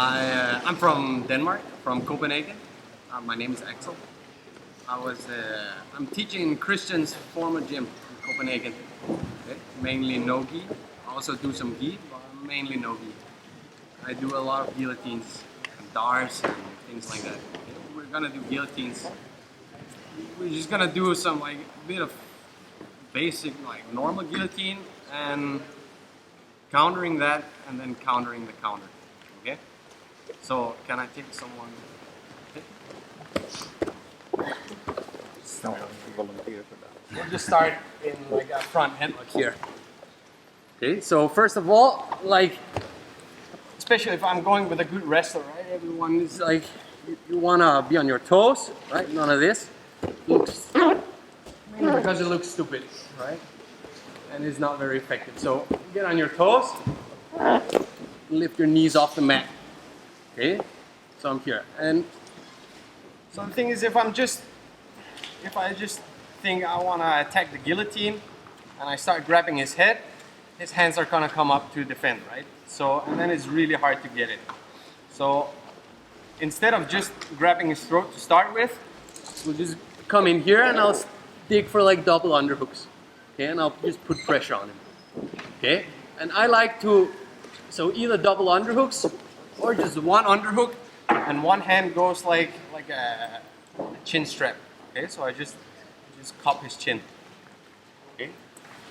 I'm from Denmark, from Copenhagen. My name is Axel. I'm teaching in Christian's former gym in Copenhagen. Okay? Mainly no gi. I also do some gi, but mainly no gi. I do a lot of guillotines, and dars, and things like that. Okay? We're gonna do guillotines. We're just gonna do some bit of basic normal guillotine and countering that, and then countering the counter. Okay? So can I take someone? We'll just start in a front headlock here. Okay, so first of all, especially if I'm going with a good wrestler, right? Everyone is you wanna be on your toes, right? None of this looks, mainly because it looks stupid, right? And it's not very effective. So get on your toes, lift your knees off the mat. Okay, so I'm here, and so the thing is, if I just think I want to attack the guillotine, and I start grabbing his head, his hands are gonna come up to defend, right? So, and then it's really hard to get it. So instead of just grabbing his throat to start with, we'll just come in here and I'll dig for double underhooks. Okay, and I'll just put pressure on him. Okay, and I like to, so either double underhooks or just one underhook, and one hand goes like a chin strap. Okay, so I just cup his chin. Okay,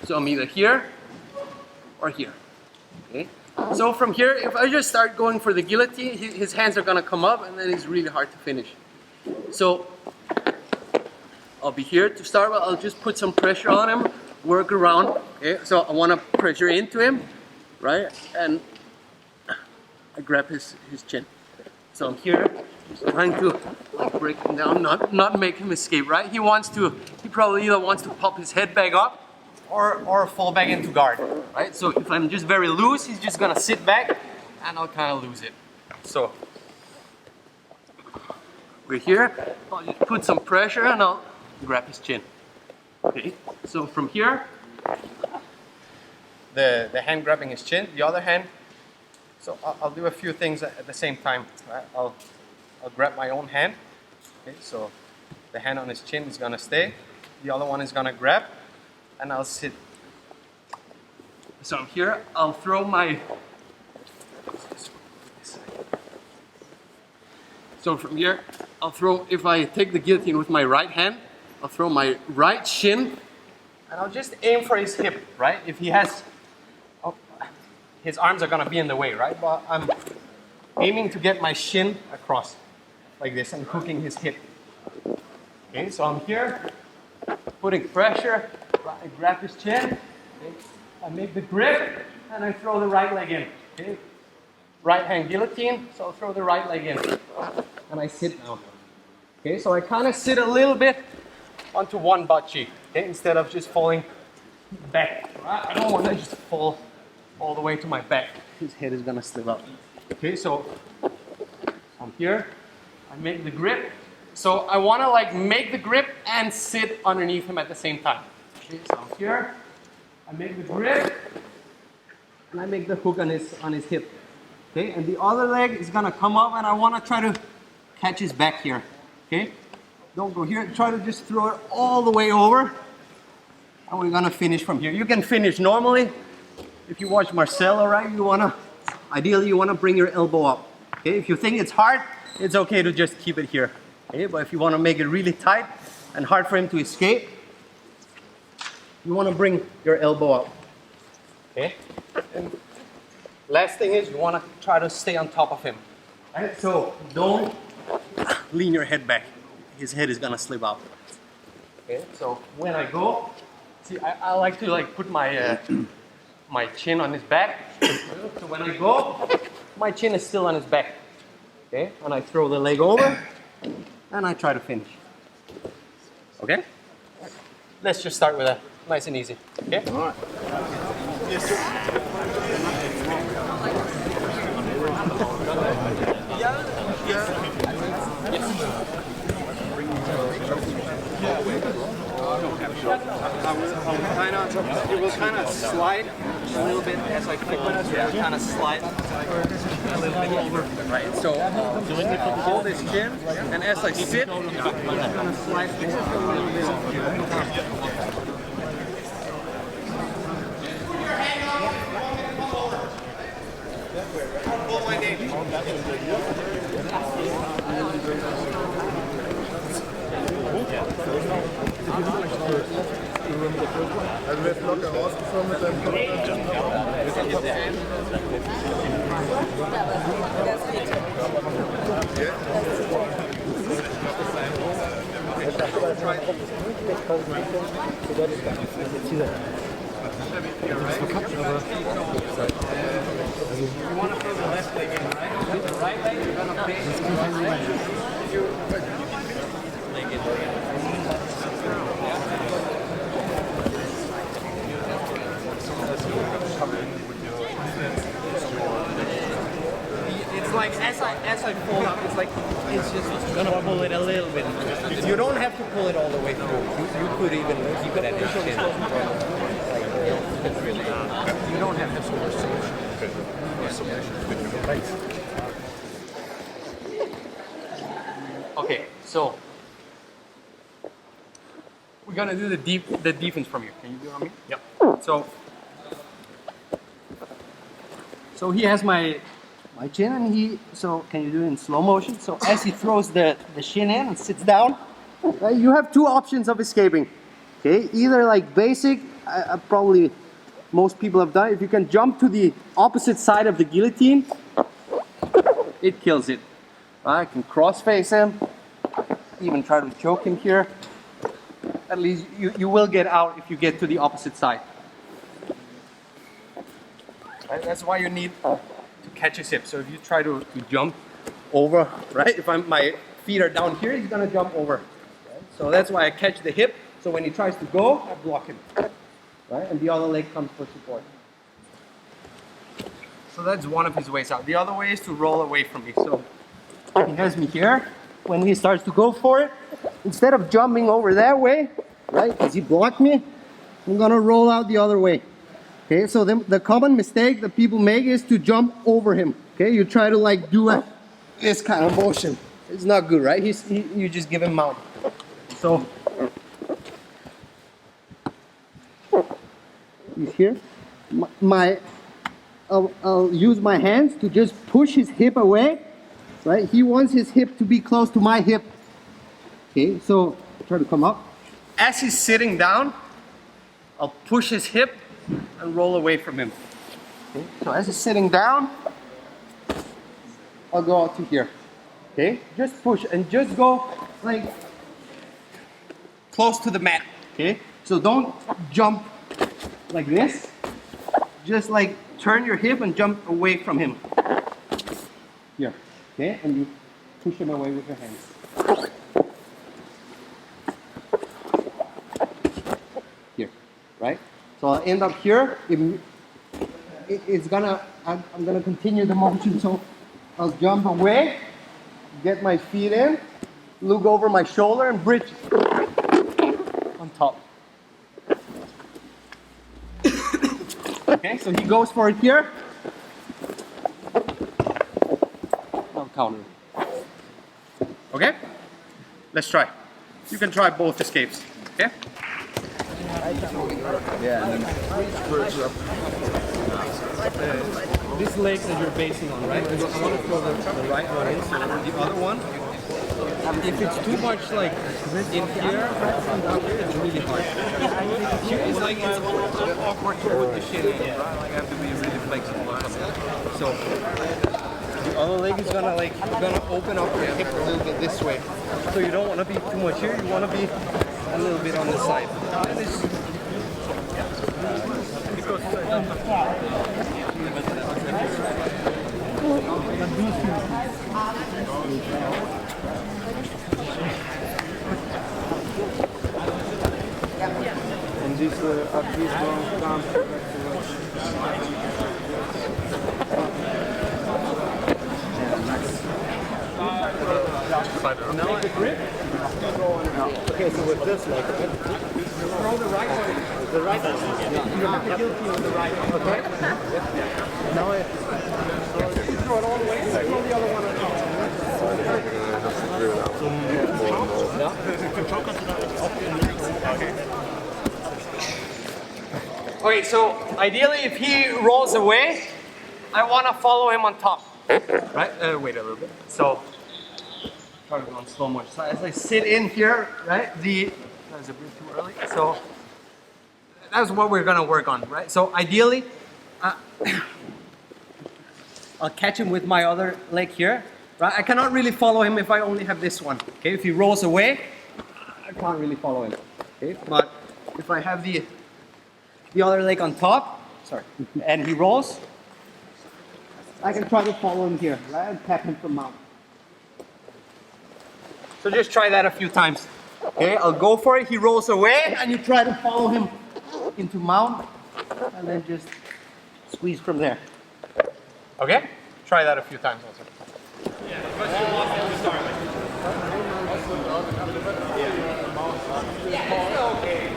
so I'm either here or here. Okay, so from here, if I just start going for the guillotine, his hands are gonna come up, and then it's really hard to finish. So I'll be here to start with. I'll just put some pressure on him, work around. Okay, so I want to pressure into him, right? And I grab his chin. So I'm here, just trying to break him down, not make him escape, right? He probably either wants to pop his head back up or fall back into guard, right? So if I'm just very loose, he's just gonna sit back and I'll kind of lose it. So we're here, I'll just put some pressure and I'll grab his chin. Okay, so from here, the hand grabbing his chin, the other hand. So I'll do a few things at the same time. Right? I'll grab my own hand. Okay, so the hand on his chin is gonna stay. The other one is gonna grab, and I'll sit. So I'm here. I'll throw my. So from here, I'll throw. If I take the guillotine with my right hand, I'll throw my right shin, and I'll just aim for his hip. Right? If he has. His arms are gonna be in the way, right? But I'm aiming to get my shin across like this and hooking his hip. Okay, so I'm here, putting pressure, I grab his chin, okay? I make the grip, and I throw the right leg in. Okay? Right hand guillotine, so I'll throw the right leg in. And I sit down. Okay, so I kind of sit a little bit onto one butt cheek, okay? Instead of just falling back. Right? I don't want to just fall all the way to my back. His head is gonna slip up. Okay, so I'm here. I make the grip. So I wanna make the grip and sit underneath him at the same time. Okay, so I'm here. I make the grip and I make the hook on his hip. Okay, and the other leg is gonna come up, and I wanna try to catch his back here. Okay, don't go here. Try to just throw it all the way over, and we're gonna finish from here. You can finish normally. If you watch Marcelo, right, ideally you wanna bring your elbow up. Okay, if you think it's hard, it's okay to just keep it here. Okay, but if you wanna make it really tight and hard for him to escape, you wanna bring your elbow up. Okay, and last thing is you wanna try to stay on top of him. Right, so don't lean your head back. His head is gonna slip out. Okay, so when I go, see, I like to put my my chin on his back. So when I go, my chin is still on his back. Okay, and I throw the leg over, and I try to finish. Okay? Let's just start with that, nice and easy. Okay? All right. Yes. Yes. It will kind of slide a little bit as I click on it. So it will kind of slide a little bit over. Right. So hold his chin, and as I sit, I'm going to slide a little bit over. Pull my name. Also wir sind locker rausgefahren mit deinem Kopf. You want to throw the left leg in, right? The right leg, you're going to face the right leg. Leg in. It's like as I pull up, it's just gonna pull it a little bit. You don't have to pull it all the way through. You could even keep it at your chin. You don't have to force it. Okay, so we're gonna do the defense from here. Can you do it on me? Yep. So he has my chin, and so can you do it in slow motion? So as he throws the shin in and sits down, you have two options of escaping. Okay, either like basic, probably most people have done. If you can jump to the opposite side of the guillotine, it kills it. I can cross face him, even try to choke him here. At least you will get out if you get to the opposite side. Right? That's why you need to catch his hip. So if you try to jump over, right? If my feet are down here, he's gonna jump over. Right? So that's why I catch the hip. So when he tries to go, I block him. Right? And the other leg comes for support. So that's one of his ways out. The other way is to roll away from me. So he has me here. When he starts to go for it, instead of jumping over that way, right, because he blocked me, I'm gonna roll out the other way. Okay, so the common mistake that people make is to jump over him. Okay, you try to like do this kind of motion. It's not good, right? You just give him mount. So he's here. I'll use my hands to just push his hip away. Right? He wants his hip to be close to my hip. Okay, so try to come up. As he's sitting down, I'll push his hip and roll away from him. Okay, so as he's sitting down, I'll go out to here. Okay, just push and just go like close to the mat. Okay, so don't jump like this. Just like turn your hip and jump away from him. Here. Okay, and you push him away with your hands. Here, right? So I'll end up here. I'm gonna continue the motion. So I'll jump away, get my feet in, look over my shoulder, and bridge on top. Okay, so he goes for it here. Counter. Okay? Let's try. You can try both escapes. Okay? Yeah, and then up. This leg that you're basing on, right? I want to throw the right one in, so the other one, if it's too much like in here, it's really hard. It's like it's awkward to put the shin in, right? Like I have to be really flexible. So the other leg is gonna open up your hip a little bit this way. So you don't want to be too much here. You want to be a little bit on the side. And this Apérgis going down. Now the grip. Okay, so with this leg, throw the right one. The right one. You have the guillotine on the right one. Okay? Now you throw it all the way, throw the other one on top. Okay, so ideally if he rolls away, I want to follow him on top. Right? Wait a little bit. So, try to go on slow motion. So as I sit in here, right? That was a bit too early. So, that's what we're going to work on, right? So ideally, I'll catch him with my other leg here. Right? I cannot really follow him if I only have this one. Okay, if he rolls away, I can't really follow him. Okay, but if I have the other leg on top, sorry, and he rolls, I can try to follow him here, right? And tap him from mount. So just try that a few times. Okay, I'll go for it. He rolls away, and you try to follow him into mount, and then just squeeze from there. Okay, try that a few times also. Yeah, but you walk in the start. Yeah, it's okay.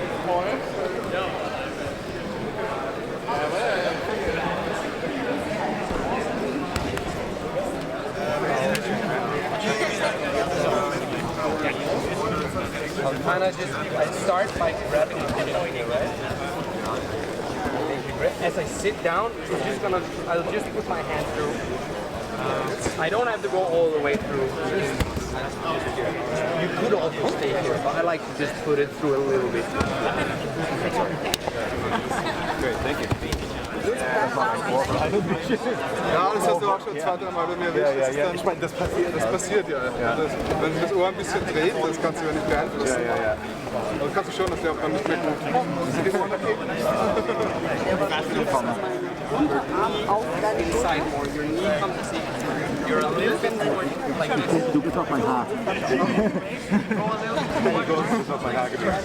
I'll kind of just, I start by grabbing the beginning, right? As I sit down, I'll just put my hand through. I don't have to go all the way through. You could also stay here, but I like to just put it through a little bit. Great, thank you. Ja, das hast du auch schon 2-3 Mal bei mir erwischt. Ja. Ich meine, das passiert. Das passiert ja. Wenn sich das Ohr ein bisschen dreht, das kannst du ja nicht beeinflussen. Ja. Also kannst du schon, dass der auch dann nicht mehr gut Inside more, your knee comes in. You're a little bit more like this. Du bist auf mein Haar. Go a little bit more. Du bist auf mein Haar gewesen.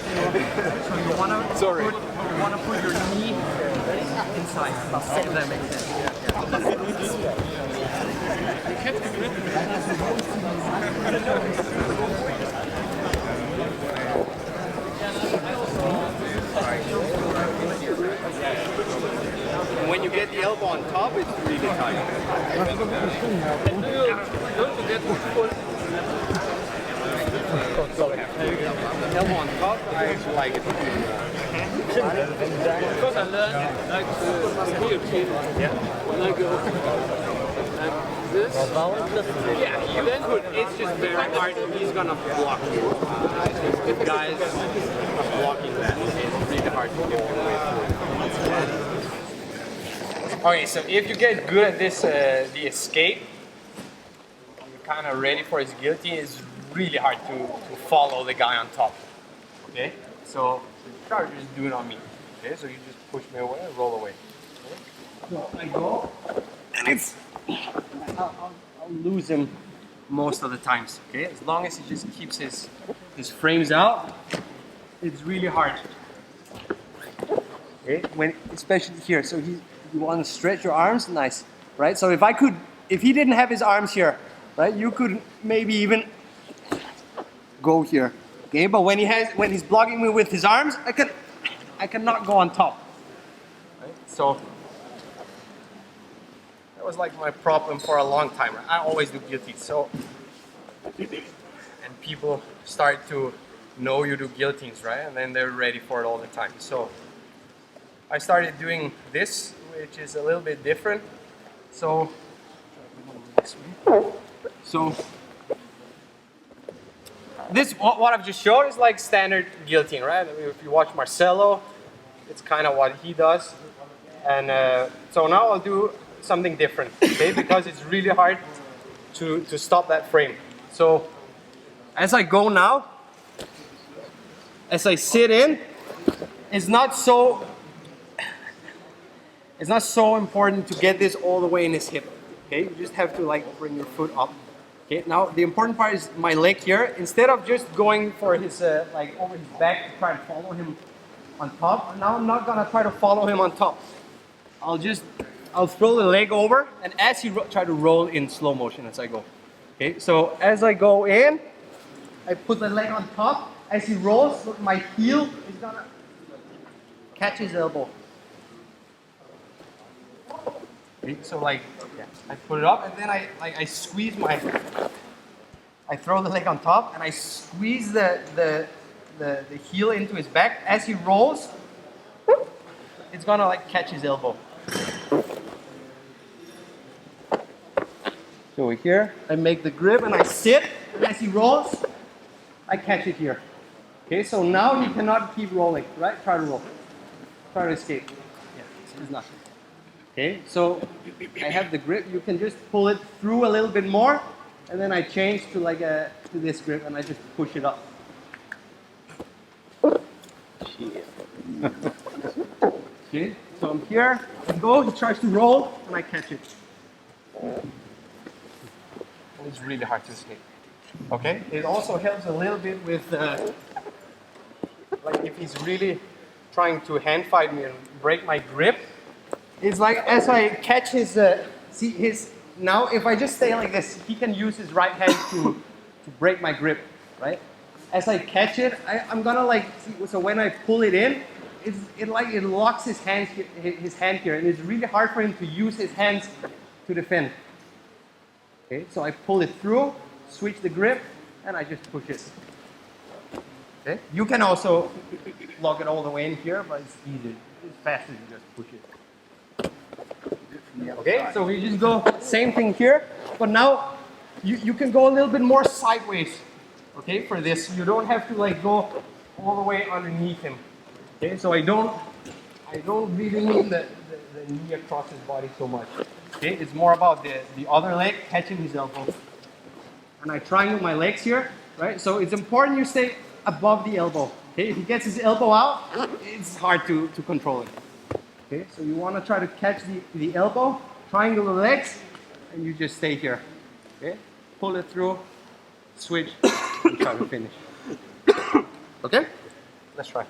So you wanna put your knee inside. If that makes sense. When you get the elbow on top, it's really tight. Don't forget to pull. Elbow on top, I like it. Because I learned like the guillotine, when I go like this, yeah, you then put, it's just very hard, he's gonna block you. If guys are blocking that, it's really hard to get your way through. Okay, so if you get good at this, the escape, you're kind of ready for his guillotine, it's really hard to follow the guy on top. Okay, so try to just do it on me. Okay, so you just push me away and roll away. Okay? So I go, and I'll lose him most of the times. Okay, as long as he just keeps his frames out, it's really hard. Okay, especially here. So you want to stretch your arms, nice, right? So if he didn't have his arms here, right, you could maybe even go here. Okay, but when he's blocking me with his arms, I cannot go on top. Right? So that was like my problem for a long time. I always do guillotine. So and people start to know you do guillotines, right? And then they're ready for it all the time. So I started doing this, which is a little bit different. So this, what I've just showed is like standard guillotine, right? If you watch Marcelo, it's kind of what he does. And so now I'll do something different, okay? Because it's really hard to stop that frame. So as I go now, as I sit in, it's not so important to get this all the way in his hip. Okay, you just have to like bring your foot up. Okay, now the important part is my leg here. Instead of just going for his like over his back to try to follow him on top, now I'm not gonna try to follow him on top. I'll throw the leg over, and as he try to roll in slow motion as I go. Okay, so as I go in, I put the leg on top. As he rolls, look, my heel is gonna catch his elbow. Okay, so like, I put it up and then I squeeze I throw the leg on top and I squeeze the heel into his back. As he rolls, it's gonna like catch his elbow. So here, I make the grip and I sit, and as he rolls, I catch it here. Okay, so now he cannot keep rolling, right? Try to roll. Try to escape. Yeah, it's nothing. Okay, so I have the grip. You can just pull it through a little bit more, and then I change to like to this grip, and I just push it up. Okay, so I'm here. I go. He tries to roll, and I catch it. It's really hard to escape. Okay, it also helps a little bit with like if he's really trying to hand fight me and break my grip. It's like as I catch his, see his, now if I just stay like this, he can use his right hand to break my grip, right? As I catch it, I'm gonna like, see, so when I pull it in, it locks his hand here, and it's really hard for him to use his hands to defend. Okay, so I pull it through, switch the grip, and I just push it. Okay, you can also lock it all the way in here, but it's easier. It's faster to just push it. Okay, so we just go same thing here, but now you can go a little bit more sideways. Okay, for this you don't have to like go all the way underneath him. Okay, so I don't really need the knee across his body so much. Okay, it's more about the other leg catching his elbow. And I triangle my legs here, right? So it's important you stay above the elbow. Okay, if he gets his elbow out, it's hard to control it. Okay, so you want to try to catch the elbow, triangle the legs, and you just stay here. Okay, pull it through, switch, and try to finish. Okay, let's try.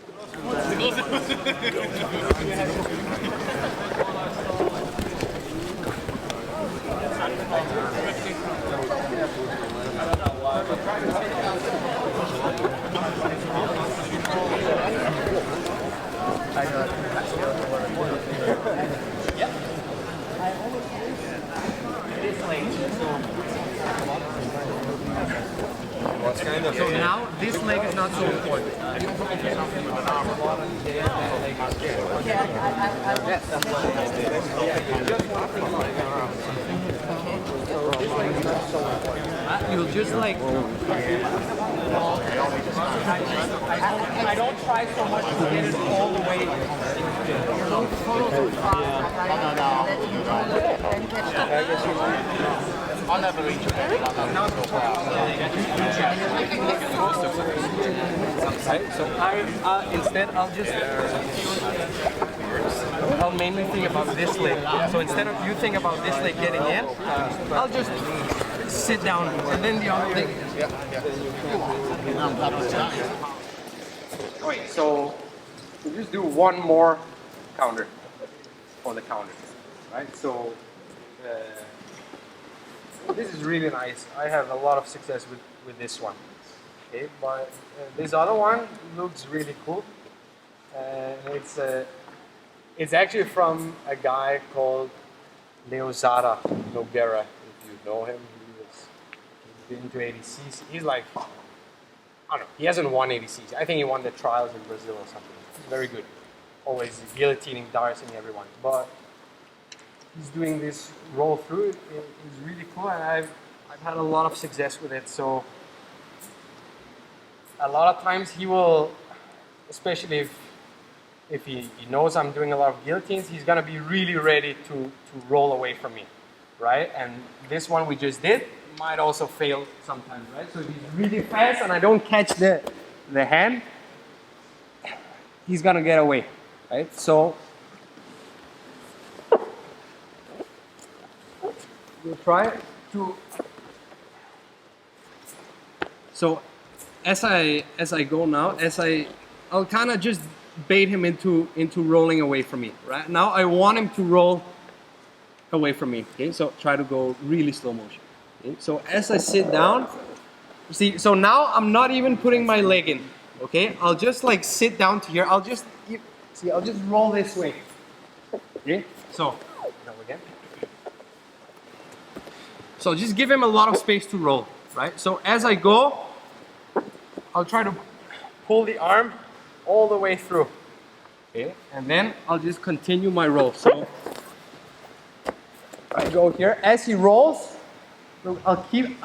So now this leg is not so important. You'll just like. I don't try so much to get it all the way. I'll never reach it. So instead I'll mainly think about this leg. So instead of you think about this leg getting in, I'll just sit down and then the other leg. Wait, so we'll just do one more counter for the counter, right? So this is really nice. I have a lot of success with this one. Okay, but this other one looks really cool, and it's actually from a guy called Leozada Nogueira. If you know him, he's been to ADCs. He's like, I don't know, he hasn't won ADCs. I think he won the trials in Brazil or something. He's very good, always guillotining, dicing everyone. But he's doing this roll through. It's really cool, and I've had a lot of success with it. So a lot of times he will, especially if he knows I'm doing a lot of guillotines, he's gonna be really ready to roll away from me, right? And this one we just did might also fail sometimes, right? So if he's really fast and I don't catch the hand, he's gonna get away, right? So we'll try to. So as I go now, I'll kind of just bait him into rolling away from me. Right now, I want him to roll away from me. Okay, so try to go really slow motion. Okay? So as I sit down, See, so now I'm not even putting my leg in, okay? I'll just like sit down to here. I'll just roll this way. Okay, so go again. So just give him a lot of space to roll, right? So as I go, I'll try to pull the arm all the way through. Okay, and then I'll just continue my roll. So I go here. As he rolls, I'll keep.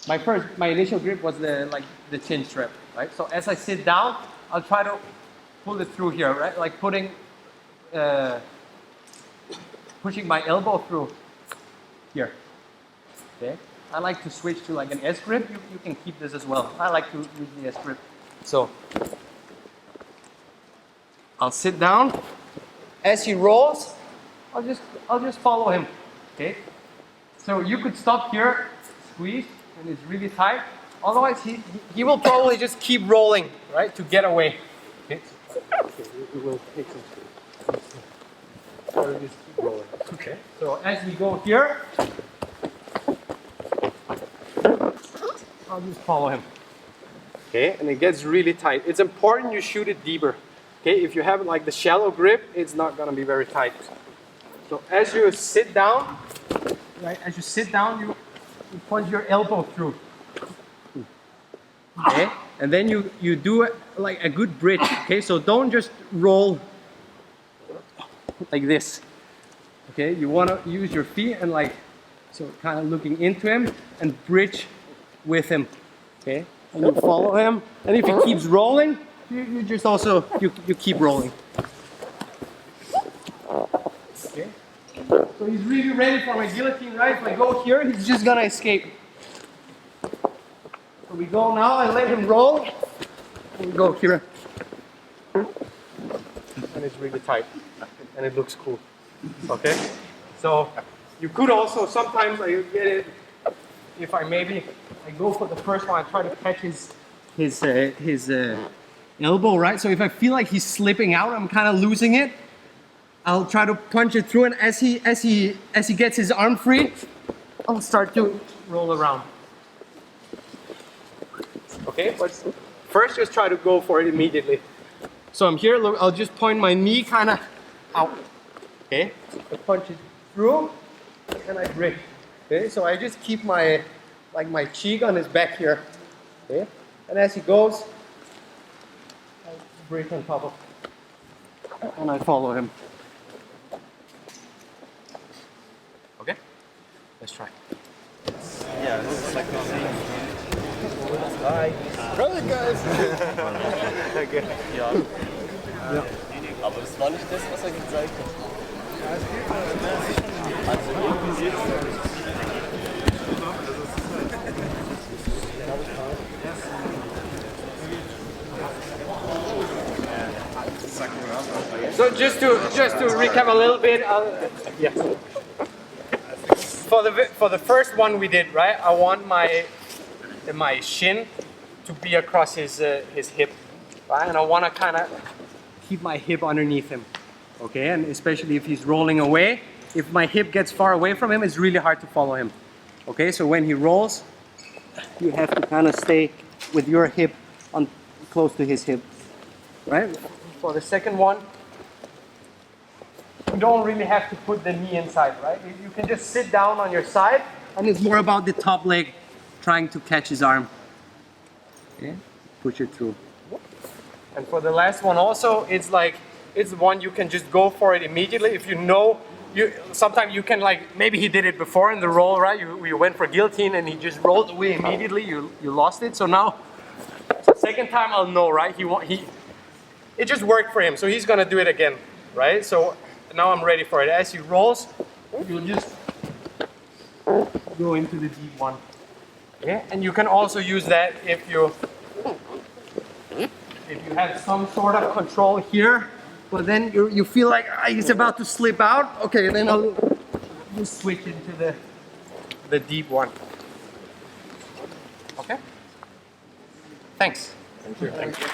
My initial grip was the chin strap, right? So as I sit down, I'll try to pull it through here, right? Like pushing my elbow through here. Okay. I like to switch to like an S grip. You can keep this as well. I like to use the S grip. So I'll sit down. As he rolls, I'll just follow him. Okay. So you could stop here, squeeze, and it's really tight. Otherwise, he will probably just keep rolling, right, to get away. Okay. We will take some space. So just keep rolling. Okay. So as we go here, I'll just follow him. Okay, and it gets really tight. It's important you shoot it deeper. Okay, if you have like the shallow grip, it's not gonna be very tight. So as you sit down, right? As you sit down, you punch your elbow through. Okay, and then you do like a good bridge. Okay, so don't just roll like this. Okay, you want to use your feet and like so kind of looking into him and bridge with him. Okay, and you follow him, and if he keeps rolling, you just also you keep rolling. Okay, so he's really ready for my guillotine, right? If I go here, he's just gonna escape. So we go now, I let him roll, and we go here. And it's really tight, and it looks cool. Okay, so you could also sometimes I get it if I go for the first one, I try to catch his elbow, right? So if I feel like he's slipping out, I'm kind of losing it. I'll try to punch it through, and as he gets his arm free, I'll start to roll around. Okay, but first just try to go for it immediately. So I'm here. Look, I'll just point my knee kind of out. Okay, I punch it through, and I break. Okay, so I just keep my cheek on his back here. Okay, and as he goes, I break on top of him, and I follow him. Okay, let's try. Yeah, this is like Bye. Really, guys? okay. Ja. Aber das war nicht das, was er gezeigt hat. Also irgendwie sieht So just to recap a little bit, yeah. For the first one we did, right? I want my shin to be across his hip, right? And I want to kind of keep my hip underneath him, okay? And especially if he's rolling away, if my hip gets far away from him, it's really hard to follow him, okay? So when he rolls, you have to kind of stay with your hip on close to his hip, right? For the second one, you don't really have to put the knee inside, right? You can just sit down on your side, and it's more about the top leg trying to catch his arm. Okay, push it through. And for the last one also, it's one you can just go for it immediately. If you know, sometimes you can like, maybe he did it before in the roll, right? You went for guillotine and he just rolled away immediately, you lost it. So now, second time I'll know, right? It just worked for him, so he's gonna do it again, right? So now I'm ready for it. As he rolls, you'll just go into the deep one. Yeah, and you can also use that if you have some sort of control here, but then you feel like he's about to slip out. Okay, then I'll just switch into the deep one. Okay. Thanks. Thank you.